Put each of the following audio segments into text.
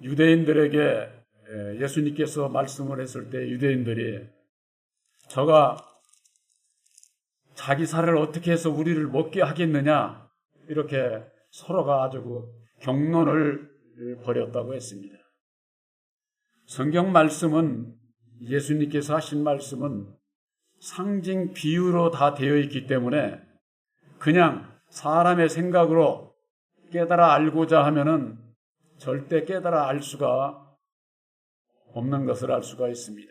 유대인들에게 예수님께서 말씀을 했을 때 유대인들이 저가 자기 살을 어떻게 해서 우리를 먹게 하겠느냐 이렇게 서로가 아주 경론을 벌였다고 했습니다. 성경 말씀은 예수님께서 하신 말씀은 상징 비유로 다 되어 있기 때문에 그냥 사람의 생각으로 깨달아 알고자 하면은 절대 깨달아 알 수가 없는 것을 알 수가 있습니다.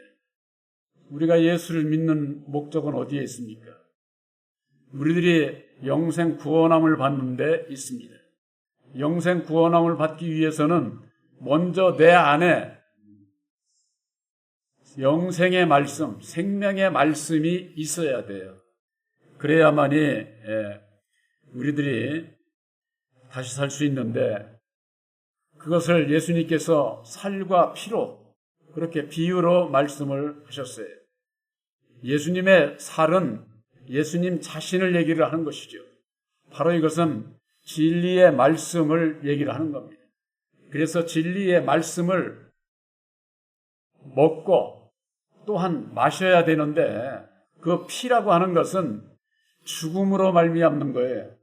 우리가 예수를 믿는 목적은 어디에 있습니까? 우리들이 영생 구원함을 받는 데 있습니다. 영생 구원함을 받기 위해서는 먼저 내 안에 영생의 말씀, 생명의 말씀이 있어야 돼요. 그래야만이 우리들이 다시 살 수 있는데 그것을 예수님께서 살과 피로 그렇게 비유로 말씀을 하셨어요. 예수님의 살은 예수님 자신을 얘기를 하는 것이죠. 바로 이것은 진리의 말씀을 얘기를 하는 겁니다. 그래서 진리의 말씀을 먹고 또한 마셔야 되는데 그 피라고 하는 것은 죽음으로 말미암는 거예요.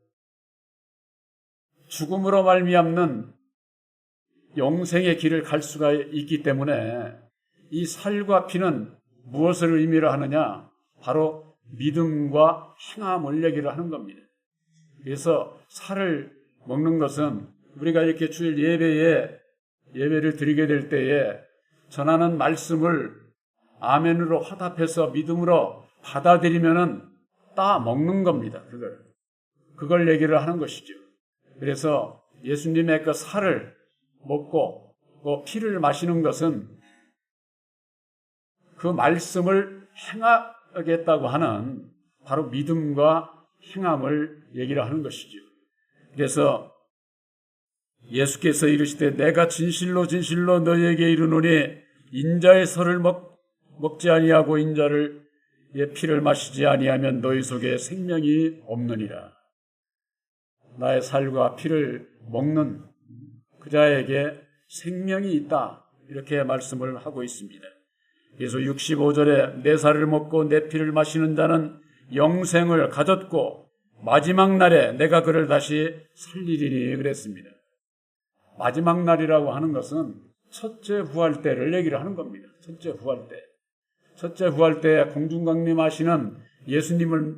죽음으로 말미암는 영생의 길을 갈 수가 있기 때문에 이 살과 피는 무엇을 의미를 하느냐? 바로 믿음과 행함을 얘기를 하는 겁니다. 그래서 살을 먹는 것은 우리가 이렇게 주일 예배를 드리게 될 때에 전하는 말씀을 아멘으로 화답해서 믿음으로 받아들이면은 따 먹는 겁니다. 그걸 얘기를 하는 것이죠. 그래서 예수님의 그 살을 먹고 그 피를 마시는 것은 그 말씀을 행하겠다고 하는 바로 믿음과 행함을 얘기를 하는 것이죠. 그래서 예수께서 이르시되 내가 진실로 진실로 너희에게 이르노니 인자의 살을 먹지 아니하고 인자의 피를 마시지 아니하면 너희 속에 생명이 없느니라. 나의 살과 피를 먹는 그 자에게 생명이 있다. 이렇게 말씀을 하고 있습니다. 그래서 65절에 내 살을 먹고 내 피를 마시는 자는 영생을 가졌고 마지막 날에 내가 그를 다시 살리리니 그랬습니다. 마지막 날이라고 하는 것은 첫째 부활 때를 얘기를 하는 겁니다. 첫째 부활 때. 첫째 부활 때에 공중강림하시는 예수님을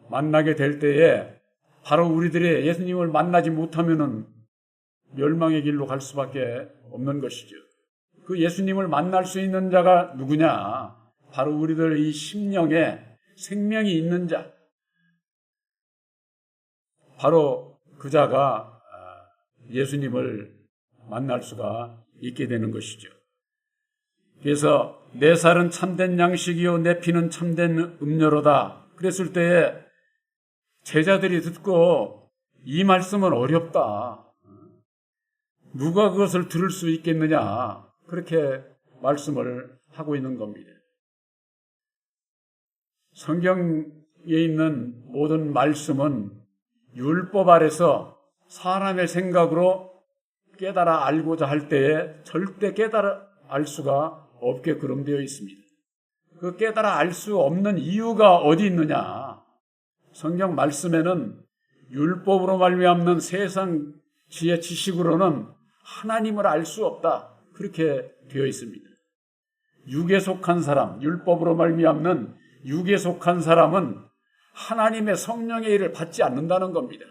만나게 될 때에 바로 우리들이 예수님을 만나지 못하면은 멸망의 길로 갈 수밖에 없는 것이죠. 그 예수님을 만날 수 있는 자가 누구냐? 바로 우리들 이 심령에 생명이 있는 자. 바로 그 자가 예수님을 만날 수가 있게 되는 것이죠. 그래서 내 살은 참된 양식이요 내 피는 참된 음료로다. 그랬을 때에 제자들이 듣고 이 말씀은 어렵다. 누가 그것을 들을 수 있겠느냐. 그렇게 말씀을 하고 있는 겁니다. 성경에 있는 모든 말씀은 율법 아래서 사람의 생각으로 깨달아 알고자 할 때에 절대 깨달아 알 수가 없게 그름되어 있습니다. 그 깨달아 알 수 없는 이유가 어디 있느냐? 성경 말씀에는 율법으로 말미암는 세상 지혜 지식으로는 하나님을 알 수 없다. 그렇게 되어 있습니다. 육에 속한 사람, 율법으로 말미암는 육에 속한 사람은 하나님의 성령의 일을 받지 않는다는 겁니다.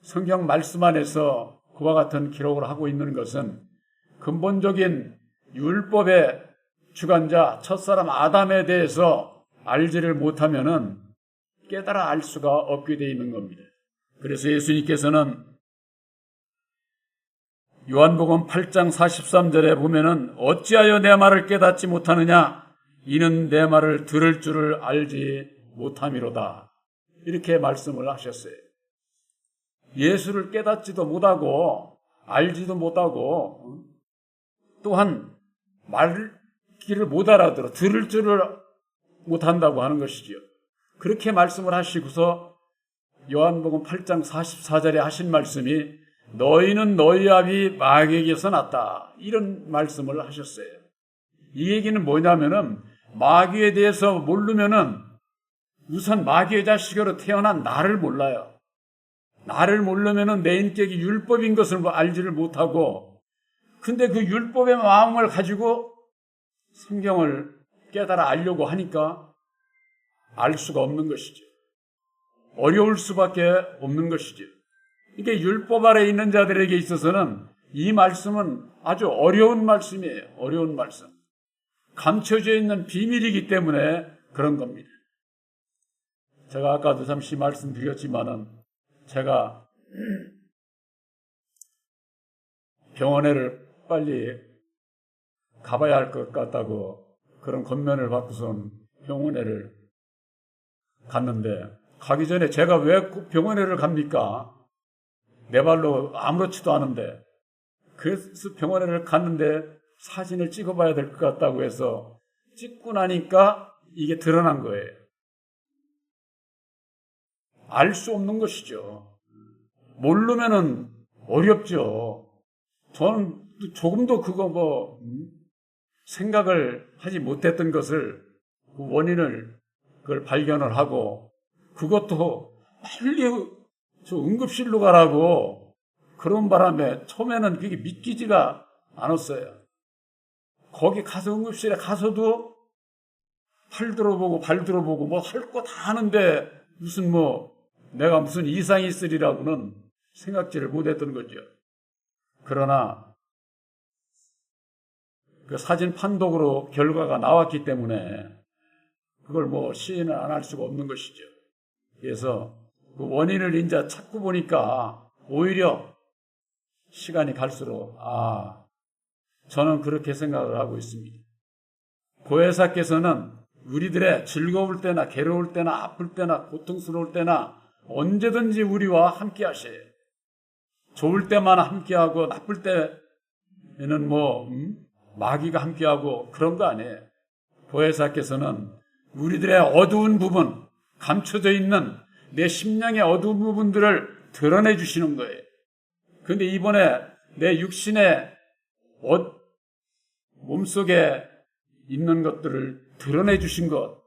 성경 말씀 안에서 그와 같은 기록을 하고 있는 것은 근본적인 율법의 주관자 첫사람 아담에 대해서 알지를 못하면은 깨달아 알 수가 없게 되어 있는 겁니다. 그래서 예수님께서는 요한복음 8장 43절에 보면은 어찌하여 내 말을 깨닫지 못하느냐 이는 내 말을 들을 줄을 알지 못함이로다. 이렇게 말씀을 하셨어요. 예수를 깨닫지도 못하고 알지도 못하고 또한 말귀를 못 알아들어 들을 줄을 못한다고 하는 것이지요. 그렇게 말씀을 하시고서 요한복음 8장 44절에 하신 말씀이 너희는 너희 아비 마귀에게서 났다. 이런 말씀을 하셨어요. 이 얘기는 뭐냐면은 마귀에 대해서 모르면은 우선 마귀의 자식으로 태어난 나를 몰라요. 나를 모르면은 내 인격이 율법인 것을 알지를 못하고, 근데 그 율법의 마음을 가지고 성경을 깨달아 알려고 하니까 알 수가 없는 것이죠. 어려울 수밖에 없는 것이죠. 이게 율법 아래 있는 자들에게 있어서는 이 말씀은 아주 어려운 말씀이에요. 어려운 말씀. 감춰져 있는 비밀이기 때문에 그런 겁니다. 제가 아까도 잠시 말씀드렸지만은 제가 병원에를 빨리 가봐야 할 것 같다고 그런 권면을 받고선 병원에를 갔는데, 가기 전에 제가 왜 병원에를 갑니까? 내 발로 아무렇지도 않은데. 그래서 병원에를 갔는데 사진을 찍어봐야 될 것 같다고 해서 찍고 나니까 이게 드러난 거예요. 알 수 없는 것이죠. 모르면은 어렵죠. 저는 조금도 그거 생각을 하지 못했던 것을, 그 원인을 그걸 발견을 하고, 그것도 빨리 저 응급실로 가라고 그런 바람에 처음에는 그게 믿기지가 않았어요. 거기 가서 응급실에 가서도 팔 들어보고 발 들어보고 뭐 할 거 다 하는데 무슨 내가 무슨 이상이 있으리라고는 생각지를 못했던 거죠. 그러나 그 사진 판독으로 결과가 나왔기 때문에 그걸 시인을 안 할 수가 없는 것이죠. 그래서 그 원인을 이제 찾고 보니까 오히려 시간이 갈수록 저는 그렇게 생각을 하고 있습니다. 보혜사께서는 우리들의 즐거울 때나 괴로울 때나 아플 때나 고통스러울 때나 언제든지 우리와 함께 하셔요. 좋을 때만 함께하고 나쁠 때에는 마귀가 함께하고 그런 거 아니에요. 보혜사께서는 우리들의 어두운 부분, 감춰져 있는 내 심령의 어두운 부분들을 드러내 주시는 거예요. 그런데 이번에 내 육신의 몸속에 있는 것들을 드러내 주신 것,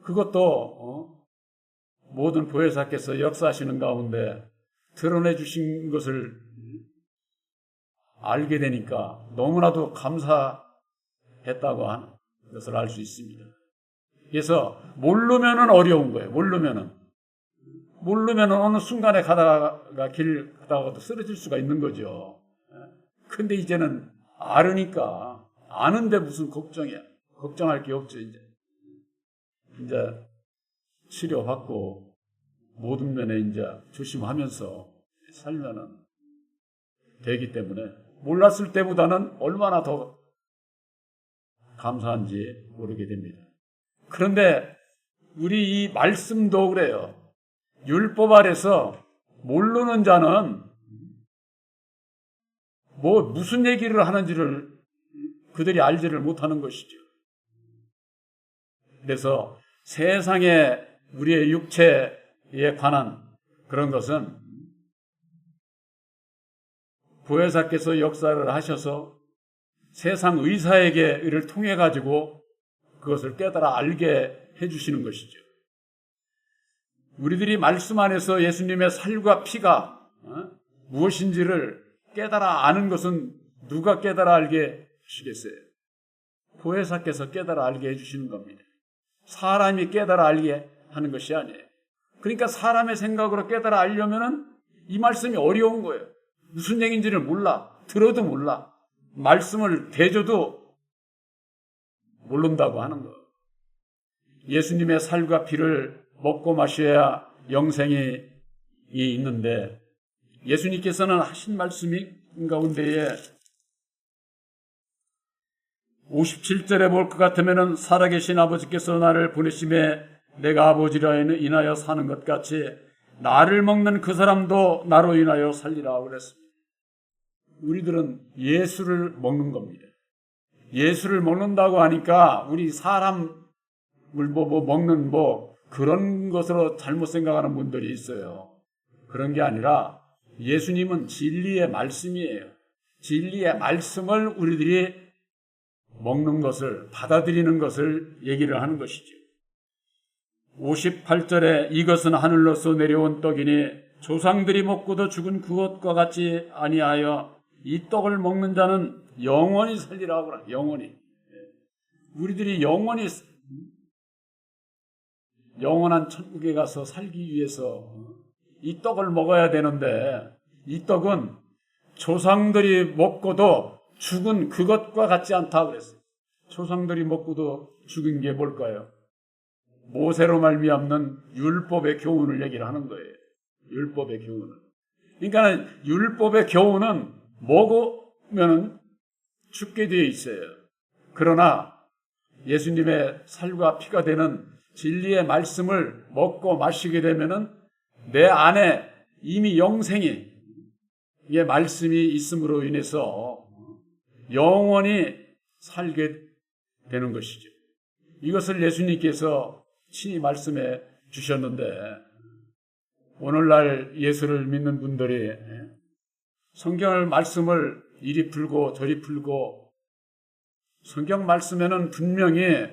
그것도 모든 보혜사께서 역사하시는 가운데 드러내 주신 것을 알게 되니까 너무나도 감사했다고 하는 것을 알 수 있습니다. 그래서 모르면은 어려운 거예요. 모르면은 어느 순간에 길 가다가도 쓰러질 수가 있는 거죠. 근데 이제는 알으니까, 아는데 무슨 걱정이야. 걱정할 게 없죠, 이제. 이제 치료받고 모든 면에 이제 조심하면서 살면은 되기 때문에 몰랐을 때보다는 얼마나 더 감사한지 모르게 됩니다. 그런데 우리 이 말씀도 그래요. 율법 아래서 모르는 자는 무슨 얘기를 하는지를 그들이 알지를 못하는 것이죠. 그래서 세상에 우리의 육체에 관한 그런 것은 보혜사께서 역사를 하셔서 세상 의사에게 이를 통해 가지고 그것을 깨달아 알게 해주시는 것이죠. 우리들이 말씀 안에서 예수님의 살과 피가 무엇인지를 깨달아 아는 것은 누가 깨달아 알게 하시겠어요? 보혜사께서 깨달아 알게 해주시는 겁니다. 사람이 깨달아 알게 하는 것이 아니에요. 그러니까 사람의 생각으로 깨달아 알려면은 이 말씀이 어려운 거예요. 무슨 얘기인지를 몰라. 들어도 몰라. 말씀을 대줘도 모른다고 하는 거. 예수님의 살과 피를 먹고 마셔야 영생이 있는데, 예수님께서는 하신 말씀이 가운데에 57절에 볼 것 같으면 살아계신 아버지께서 나를 보내심에 내가 아버지로 인하여 사는 것 같이 나를 먹는 그 사람도 나로 인하여 살리라 그랬습니다. 우리들은 예수를 먹는 겁니다. 예수를 먹는다고 하니까 우리 사람을 먹는 그런 것으로 잘못 생각하는 분들이 있어요. 그런 게 아니라 예수님은 진리의 말씀이에요. 진리의 말씀을 우리들이 먹는 것을, 받아들이는 것을 얘기를 하는 것이죠. 58절에 이것은 하늘로서 내려온 떡이니 조상들이 먹고도 죽은 그것과 같이 아니하여 이 떡을 먹는 자는 영원히 살리라 하구나. 영원히. 우리들이 영원한 천국에 가서 살기 위해서 이 떡을 먹어야 되는데, 이 떡은 조상들이 먹고도 죽은 그것과 같지 않다고 그랬어요. 조상들이 먹고도 죽은 게 뭘까요? 모세로 말미암는 율법의 교훈을 얘기를 하는 거예요. 율법의 교훈을. 그러니까 율법의 교훈은 먹으면 죽게 되어 있어요. 그러나 예수님의 살과 피가 되는 진리의 말씀을 먹고 마시게 되면은 내 안에 이미 영생이, 이 말씀이 있음으로 인해서 영원히 살게 되는 것이죠. 이것을 예수님께서 친히 말씀해 주셨는데, 오늘날 예수를 믿는 분들이 성경을 말씀을 이리 풀고 저리 풀고, 성경 말씀에는 분명히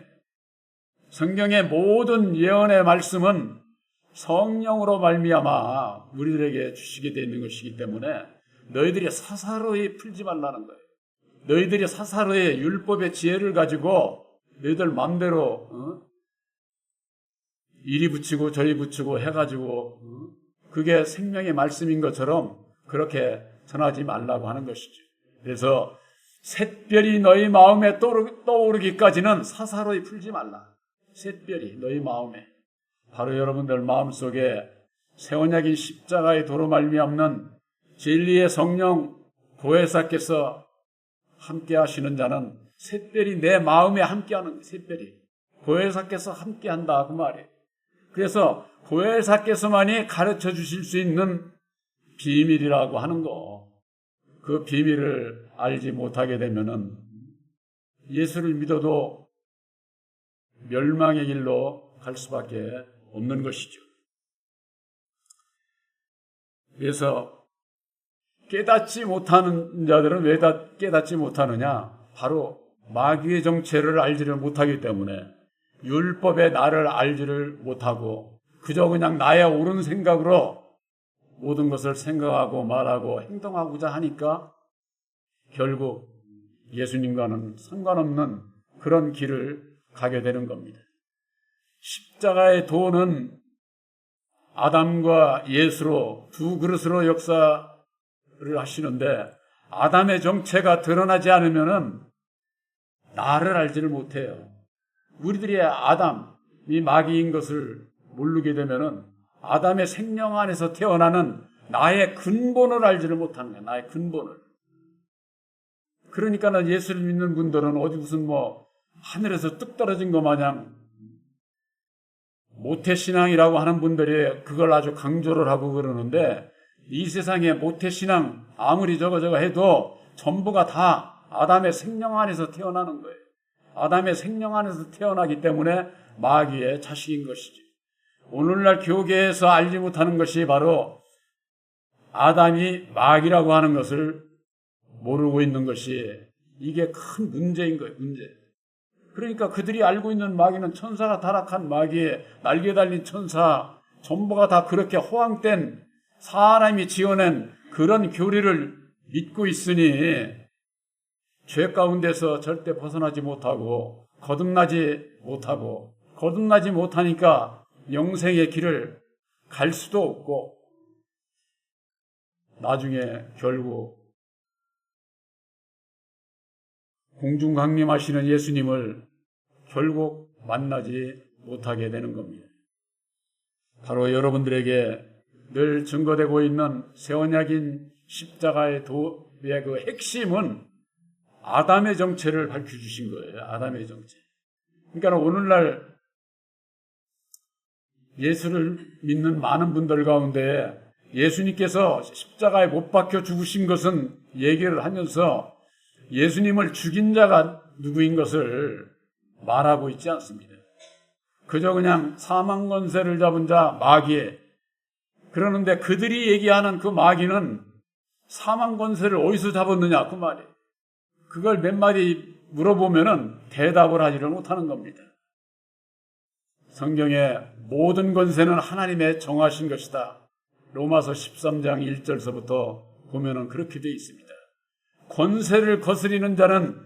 성경의 모든 예언의 말씀은 성령으로 말미암아 우리들에게 주시게 되어 있는 것이기 때문에 너희들이 사사로이 풀지 말라는 거예요. 너희들이 사사로이 율법의 지혜를 가지고 너희들 마음대로 이리 붙이고 저리 붙이고 해가지고 그게 생명의 말씀인 것처럼 그렇게 전하지 말라고 하는 것이죠. 그래서 샛별이 너희 마음에 떠오르기까지는 사사로이 풀지 말라. 샛별이 너희 마음에, 바로 여러분들 마음속에 새 언약인 십자가의 도로 말미암는 진리의 성령 보혜사께서 함께 하시는 자는 샛별이 내 마음에 함께하는, 샛별이 보혜사께서 함께한다 그 말이에요. 그래서 보혜사께서만이 가르쳐 주실 수 있는 비밀이라고 하는 거, 그 비밀을 알지 못하게 되면은 예수를 믿어도 멸망의 길로 갈 수밖에 없는 것이죠. 그래서 깨닫지 못하는 자들은 왜 다 깨닫지 못하느냐? 바로 마귀의 정체를 알지를 못하기 때문에, 율법의 나를 알지를 못하고 그저 그냥 나의 옳은 생각으로 모든 것을 생각하고 말하고 행동하고자 하니까 결국 예수님과는 상관없는 그런 길을 가게 되는 겁니다. 십자가의 도는 아담과 예수로 두 그릇으로 역사를 하시는데, 아담의 정체가 드러나지 않으면은 나를 알지를 못해요. 우리들이 아담이 마귀인 것을 모르게 되면은 아담의 생명 안에서 태어나는 나의 근본을 알지를 못하는 거예요. 나의 근본을. 그러니까는 예수를 믿는 분들은 어디 무슨 하늘에서 뚝 떨어진 것 마냥 모태신앙이라고 하는 분들이 그걸 아주 강조를 하고 그러는데, 이 세상에 모태신앙 아무리 저거 해도 전부가 다 아담의 생명 안에서 태어나는 거예요. 아담의 생명 안에서 태어나기 때문에 마귀의 자식인 것이지. 오늘날 교계에서 알지 못하는 것이 바로 아담이 마귀라고 하는 것을 모르고 있는 것이, 이게 큰 문제인 거예요. 문제. 그러니까 그들이 알고 있는 마귀는 천사가 타락한 마귀에 날개 달린 천사, 전부가 다 그렇게 허황된 사람이 지어낸 그런 교리를 믿고 있으니 죄 가운데서 절대 벗어나지 못하고 거듭나지 못하니까 영생의 길을 갈 수도 없고, 나중에 결국 공중 강림하시는 예수님을 결국 만나지 못하게 되는 겁니다. 바로 여러분들에게 늘 증거되고 있는 새 언약인 십자가의 도의 그 핵심은 아담의 정체를 밝혀주신 거예요. 아담의 정체. 그러니까 오늘날 예수를 믿는 많은 분들 가운데 예수님께서 십자가에 못 박혀 죽으신 것은 얘기를 하면서 예수님을 죽인 자가 누구인 것을 말하고 있지 않습니다. 그저 그냥 사망 권세를 잡은 자 마귀, 그러는데 그들이 얘기하는 그 마귀는 사망 권세를 어디서 잡았느냐 그 말이에요. 그걸 몇 마디 물어보면은 대답을 하지를 못하는 겁니다. 성경에 모든 권세는 하나님의 정하신 것이다. 로마서 13장 1절서부터 보면은 그렇게 되어 있습니다. 권세를 거스리는 자는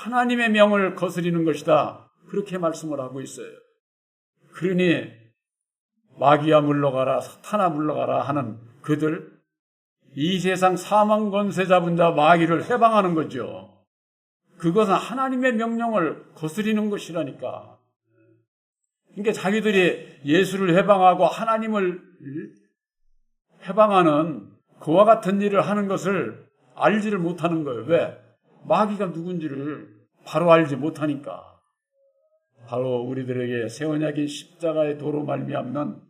하나님의 명을 거스리는 것이다. 그렇게 말씀을 하고 있어요. 그러니 마귀야 물러가라, 사탄아 물러가라 하는 그들, 이 세상 사망 권세 잡은 자 마귀를 해방하는 거죠. 그것은 하나님의 명령을 거스리는 것이라니까. 그러니까 자기들이 예수를 해방하고 하나님을 해방하는 그와 같은 일을 하는 것을 알지를 못하는 거예요. 왜? 마귀가 누군지를 바로 알지 못하니까. 바로 우리들에게 새 언약인 십자가의 도로 말미암는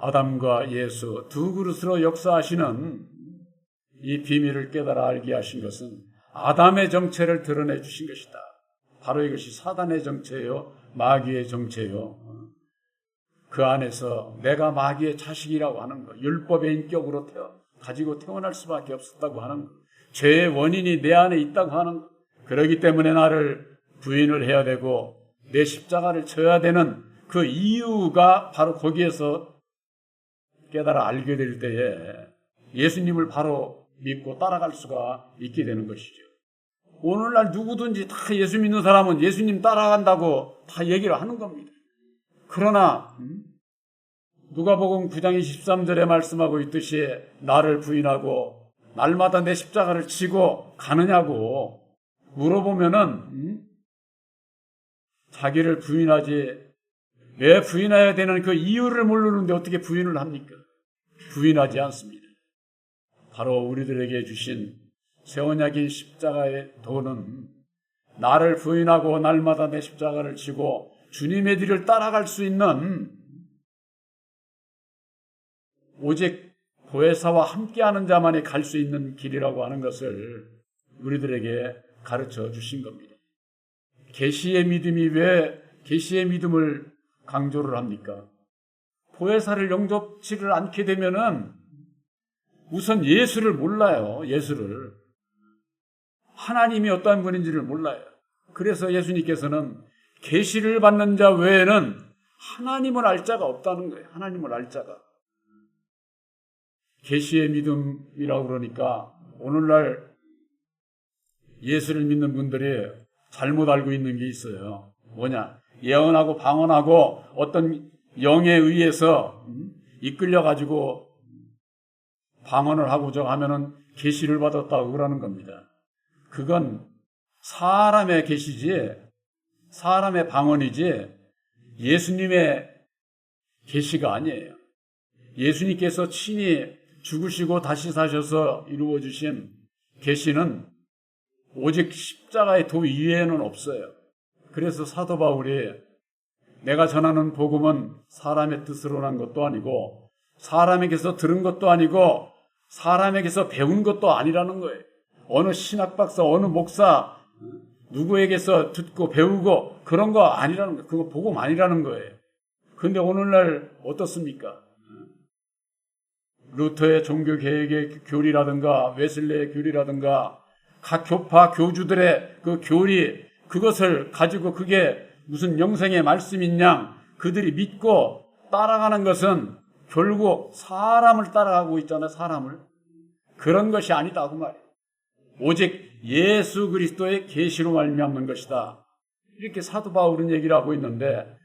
아담과 예수 두 그릇으로 역사하시는 이 비밀을 깨달아 알게 하신 것은 아담의 정체를 드러내 주신 것이다. 바로 이것이 사단의 정체요, 마귀의 정체요. 그 안에서 내가 마귀의 자식이라고 하는 것, 율법의 인격으로 가지고 태어날 수밖에 없었다고 하는 것, 죄의 원인이 내 안에 있다고 하는 것, 그렇기 때문에 나를 부인을 해야 되고 내 십자가를 져야 되는 그 이유가 바로 거기에서 깨달아 알게 될 때에 예수님을 바로 믿고 따라갈 수가 있게 되는 것이죠. 오늘날 누구든지 다 예수 믿는 사람은 예수님 따라간다고 다 얘기를 하는 겁니다. 그러나 누가복음 9장 23절에 말씀하고 있듯이 나를 부인하고 날마다 내 십자가를 지고 가느냐고 물어보면은 자기를 부인하지 왜 부인해야 되는 그 이유를 모르는데 어떻게 부인을 합니까? 부인하지 않습니다. 바로 우리들에게 주신 새 언약인 십자가의 도는 나를 부인하고 날마다 내 십자가를 지고 주님의 뒤를 따라갈 수 있는 오직 보혜사와 함께하는 자만이 갈 수 있는 길이라고 하는 것을 우리들에게 가르쳐 주신 겁니다. 계시의 믿음이 왜 계시의 믿음을 강조를 합니까? 보혜사를 영접치를 않게 되면은 우선 예수를 몰라요. 예수를. 하나님이 어떠한 분인지를 몰라요. 그래서 예수님께서는 계시를 받는 자 외에는 하나님을 알 자가 없다는 거예요. 하나님을 알 자가. 계시의 믿음이라고 그러니까 오늘날 예수를 믿는 분들이 잘못 알고 있는 게 있어요. 뭐냐? 예언하고 방언하고 어떤 영에 의해서 이끌려가지고 방언을 하고자 하면은 계시를 받았다고 그러는 겁니다. 그건 사람의 계시지, 사람의 방언이지 예수님의 계시가 아니에요. 예수님께서 친히 죽으시고 다시 사셔서 이루어 주신 계시는 오직 십자가의 도 이외에는 없어요. 그래서 사도 바울이 내가 전하는 복음은 사람의 뜻으로 난 것도 아니고 사람에게서 들은 것도 아니고 사람에게서 배운 것도 아니라는 거예요. 어느 신학 박사, 어느 목사 누구에게서 듣고 배우고 그런 거 아니라는 거예요. 그거 복음 아니라는 거예요. 그런데 오늘날 어떻습니까? 루터의 종교개혁의 교리라든가 웨슬레의 교리라든가 각 교파 교주들의 그 교리 그것을 가지고 그게 무슨 영생의 말씀이냐 그들이 믿고 따라가는 것은 결국 사람을 따라가고 있잖아요. 사람을. 그런 것이 아니다 그 말이에요. 오직 예수 그리스도의 계시로 말미암는 것이다. 이렇게 사도 바울은 얘기를 하고 있는데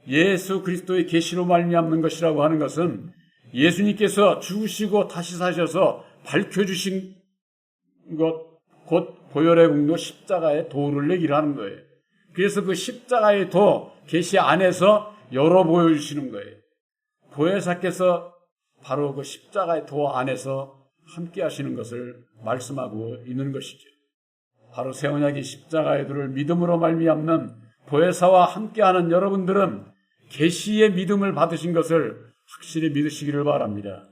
예수 그리스도의 계시로 말미암는 것이라고 하는 것은 예수님께서 죽으시고 다시 사셔서 밝혀주신 것 곧 보혈의 공로 십자가의 도를 얘기를 하는 거예요. 그래서 그 십자가의 도 계시 안에서 열어 보여주시는 거예요. 보혜사께서 바로 그 십자가의 도 안에서 함께 하시는 것을 말씀하고 있는 것이죠. 바로 새 언약의 십자가의 도를 믿음으로 말미암는 보혜사와 함께하는 여러분들은 계시의 믿음을 받으신 것을 확실히 믿으시기를 바랍니다.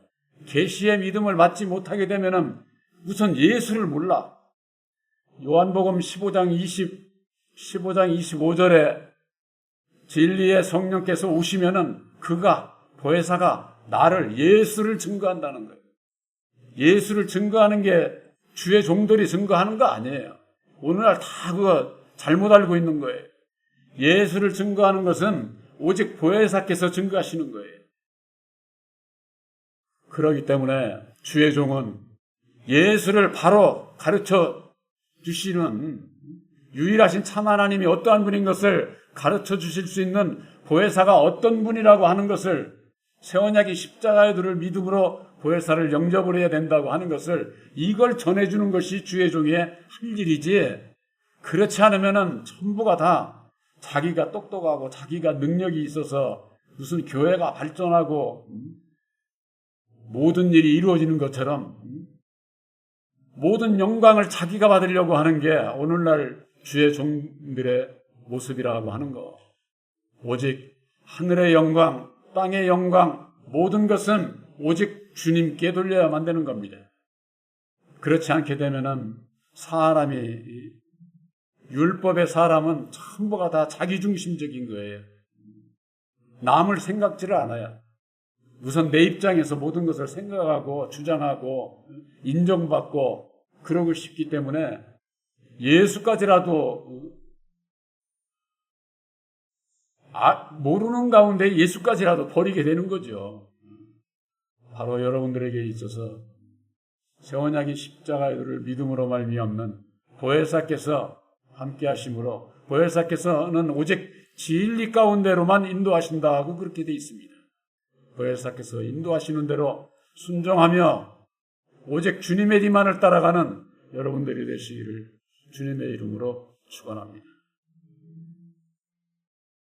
계시의 믿음을 받지 못하게 되면은 우선 예수를 몰라. 요한복음 15장 25절에 진리의 성령께서 오시면은 그가, 보혜사가 나를, 예수를 증거한다는 거예요. 예수를 증거하는 게 주의 종들이 증거하는 거 아니에요. 오늘날 다 그거 잘못 알고 있는 거예요. 예수를 증거하는 것은 오직 보혜사께서 증거하시는 거예요. 그렇기 때문에 주의 종은 예수를 바로 가르쳐 주시는 유일하신 참 하나님이 어떠한 분인 것을 가르쳐 주실 수 있는 보혜사가 어떤 분이라고 하는 것을, 새 언약이 십자가의 도를 믿음으로 보혜사를 영접을 해야 된다고 하는 것을, 이걸 전해주는 것이 주의 종의 할 일이지, 그렇지 않으면은 전부가 다 자기가 똑똑하고 자기가 능력이 있어서 무슨 교회가 발전하고 모든 일이 이루어지는 것처럼 모든 영광을 자기가 받으려고 하는 게 오늘날 주의 종들의 모습이라고 하는 거. 오직 하늘의 영광, 땅의 영광, 모든 것은 오직 주님께 돌려야만 되는 겁니다. 그렇지 않게 되면은 사람이, 율법의 사람은 전부가 다 자기중심적인 거예요. 남을 생각지를 않아요. 우선 내 입장에서 모든 것을 생각하고 주장하고 인정받고 그러고 싶기 때문에 예수까지라도 모르는 가운데 예수까지라도 버리게 되는 거죠. 바로 여러분들에게 있어서 새 언약의 십자가의 도를 믿음으로 말미암는 보혜사께서 함께 하심으로, 보혜사께서는 오직 진리 가운데로만 인도하신다고 그렇게 되어 있습니다. 보혜사께서 인도하시는 대로 순종하며 오직 주님의 리만을 따라가는 여러분들이 되시기를 주님의 이름으로 축원합니다.